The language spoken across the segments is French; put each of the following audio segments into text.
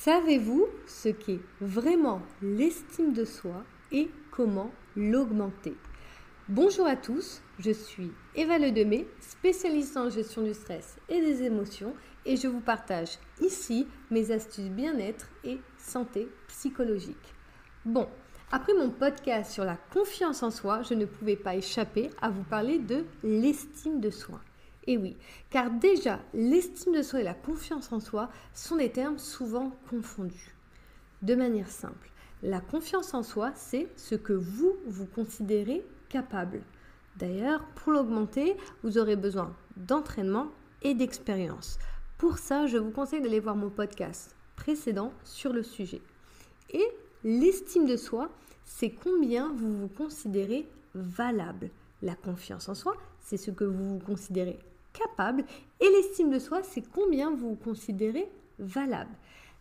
Savez-vous ce qu'est vraiment l'estime de soi et comment l'augmenter? Bonjour à tous, je suis Eva Ledemé, spécialiste en gestion du stress et des émotions et je vous partage ici mes astuces bien-être et santé psychologique. Bon, après mon podcast sur la confiance en soi, je ne pouvais pas échapper à vous parler de l'estime de soi. Et oui, car déjà, l'estime de soi et la confiance en soi sont des termes souvent confondus. De manière simple, la confiance en soi, c'est ce que vous considérez capable. D'ailleurs, pour l'augmenter, vous aurez besoin d'entraînement et d'expérience. Pour ça, je vous conseille d'aller voir mon podcast précédent sur le sujet. Et l'estime de soi, c'est combien vous vous considérez valable. La confiance en soi, c'est ce que vous considérez capable. Et l'estime de soi, c'est combien vous vous considérez valable.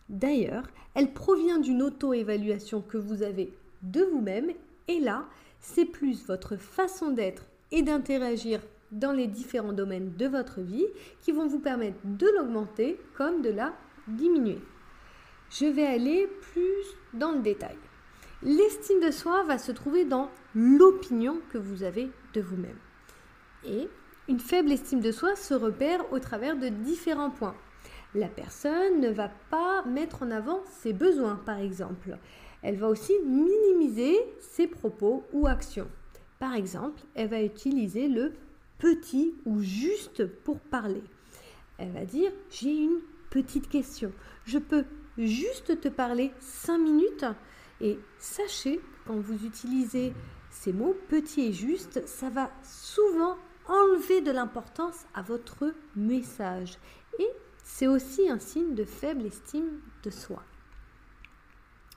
D'ailleurs, elle provient d'une auto-évaluation que vous avez de vous-même. Et là, c'est plus votre façon d'être et d'interagir dans les différents domaines de votre vie qui vont vous permettre de l'augmenter comme de la diminuer. Je vais aller plus dans le détail. L'estime de soi va se trouver dans l'opinion que vous avez de vous-même. Et une faible estime de soi se repère au travers de différents points. La personne ne va pas mettre en avant ses besoins, par exemple. Elle va aussi minimiser ses propos ou actions. Par exemple, elle va utiliser le petit ou juste pour parler. Elle va dire « j'ai une petite question. Je peux juste te parler 5 minutes ?» Et sachez, quand vous utilisez ces mots petit et juste, ça va souvent enlever de l'importance à votre message. Et c'est aussi un signe de faible estime de soi.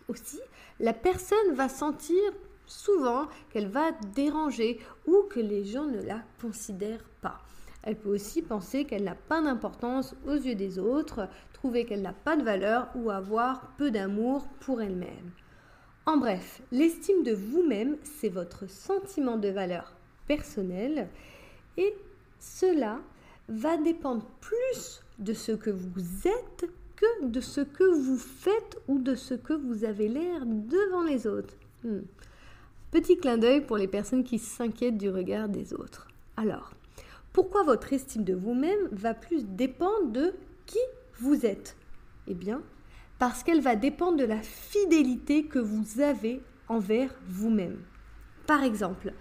Aussi, la personne va sentir souvent qu'elle va déranger ou que les gens ne la considèrent pas. Elle peut aussi penser qu'elle n'a pas d'importance aux yeux des autres, trouver qu'elle n'a pas de valeur ou avoir peu d'amour pour elle-même. En bref, l'estime de vous-même, c'est votre sentiment de valeur personnelle et cela va dépendre plus de ce que vous êtes que de ce que vous faites ou de ce que vous avez l'air devant les autres. Petit clin d'œil pour les personnes qui s'inquiètent du regard des autres. Alors, pourquoi votre estime de vous-même va plus dépendre de qui vous êtes? Eh bien, parce qu'elle va dépendre de la fidélité que vous avez envers vous-même. Par exemple,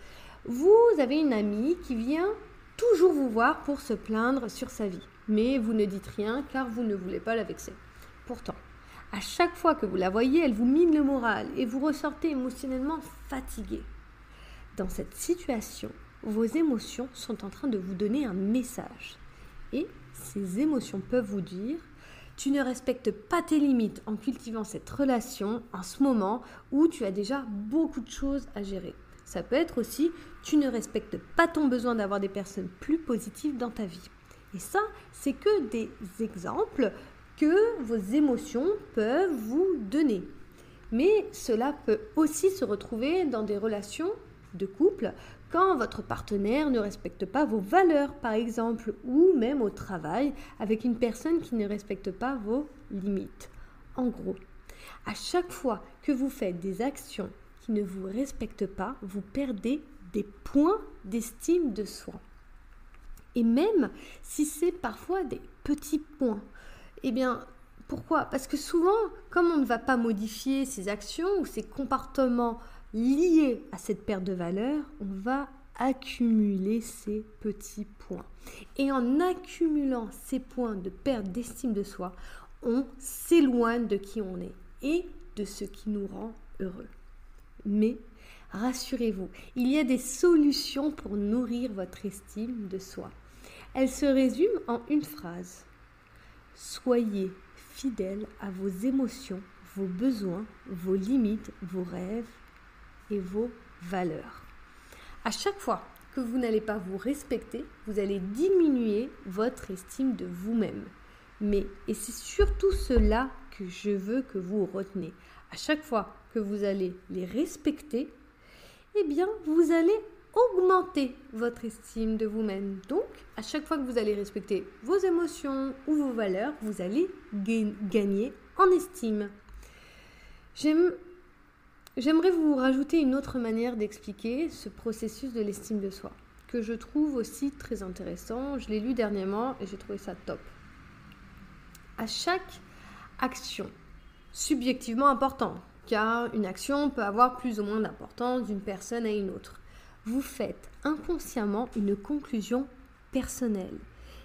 vous avez une amie qui vient toujours vous voir pour se plaindre sur sa vie, mais vous ne dites rien car vous ne voulez pas la vexer. Pourtant, à chaque fois que vous la voyez, elle vous mine le moral et vous ressortez émotionnellement fatigué. Dans cette situation, vos émotions sont en train de vous donner un message. Et ces émotions peuvent vous dire « Tu ne respectes pas tes limites en cultivant cette relation en ce moment où tu as déjà beaucoup de choses à gérer. » Ça peut être aussi « Tu ne respectes pas ton besoin d'avoir des personnes plus positives dans ta vie. » Et ça, c'est que des exemples que vos émotions peuvent vous donner. Mais cela peut aussi se retrouver dans des relations de couple quand votre partenaire ne respecte pas vos valeurs, par exemple, ou même au travail avec une personne qui ne respecte pas vos limites. En gros, à chaque fois que vous faites des actions qui ne vous respectent pas, vous perdez des points d'estime de soi. Et même si c'est parfois des petits points, eh bien, pourquoi? Parce que souvent, comme on ne va pas modifier ces actions ou ces comportements liés à cette perte de valeur, on va accumuler ces petits points. Et en accumulant ces points de perte d'estime de soi, on s'éloigne de qui on est et de ce qui nous rend heureux. Mais rassurez-vous, il y a des solutions pour nourrir votre estime de soi. Elle se résume en une phrase. Soyez fidèle à vos émotions, vos besoins, vos limites, vos rêves et vos valeurs. À chaque fois que vous n'allez pas vous respecter, vous allez diminuer votre estime de vous-même. Et c'est surtout cela que je veux que vous retenez. À chaque fois que vous allez les respecter, eh bien, vous allez augmenter votre estime de vous-même. Donc, à chaque fois que vous allez respecter vos émotions ou vos valeurs, vous allez gagner en estime. J'aimerais vous rajouter une autre manière d'expliquer ce processus de l'estime de soi, que je trouve aussi très intéressant. Je l'ai lu dernièrement et j'ai trouvé ça top. À chaque action, subjectivement importante, car une action peut avoir plus ou moins d'importance d'une personne à une autre, vous faites inconsciemment une conclusion personnelle.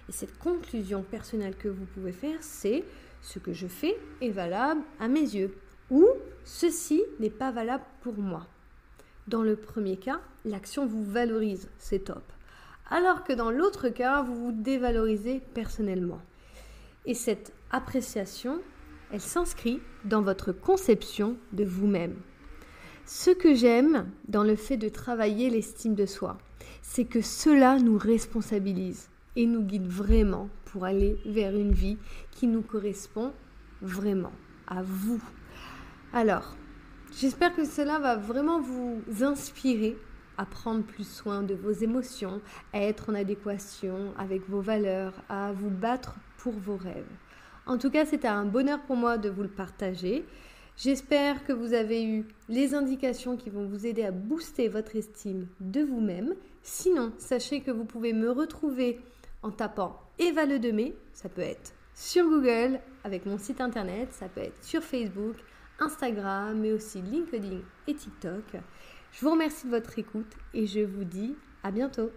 Et cette conclusion personnelle que vous pouvez faire, c'est ce que je fais est valable à mes yeux ou ceci n'est pas valable pour moi. Dans le premier cas, l'action vous valorise, c'est top. Alors que dans l'autre cas, vous vous dévalorisez personnellement. Et cette appréciation, elle s'inscrit dans votre conception de vous-même. Ce que j'aime dans le fait de travailler l'estime de soi, c'est que cela nous responsabilise et nous guide vraiment pour aller vers une vie qui nous correspond vraiment à vous. Alors, j'espère que cela va vraiment vous inspirer à prendre plus soin de vos émotions, à être en adéquation avec vos valeurs, à vous battre pour vos rêves. En tout cas, c'était un bonheur pour moi de vous le partager. J'espère que vous avez eu les indications qui vont vous aider à booster votre estime de vous-même. Sinon, sachez que vous pouvez me retrouver en tapant Eva Ledemé, ça peut être sur Google avec mon site internet, ça peut être sur Facebook, Instagram, mais aussi LinkedIn et TikTok. Je vous remercie de votre écoute et je vous dis à bientôt.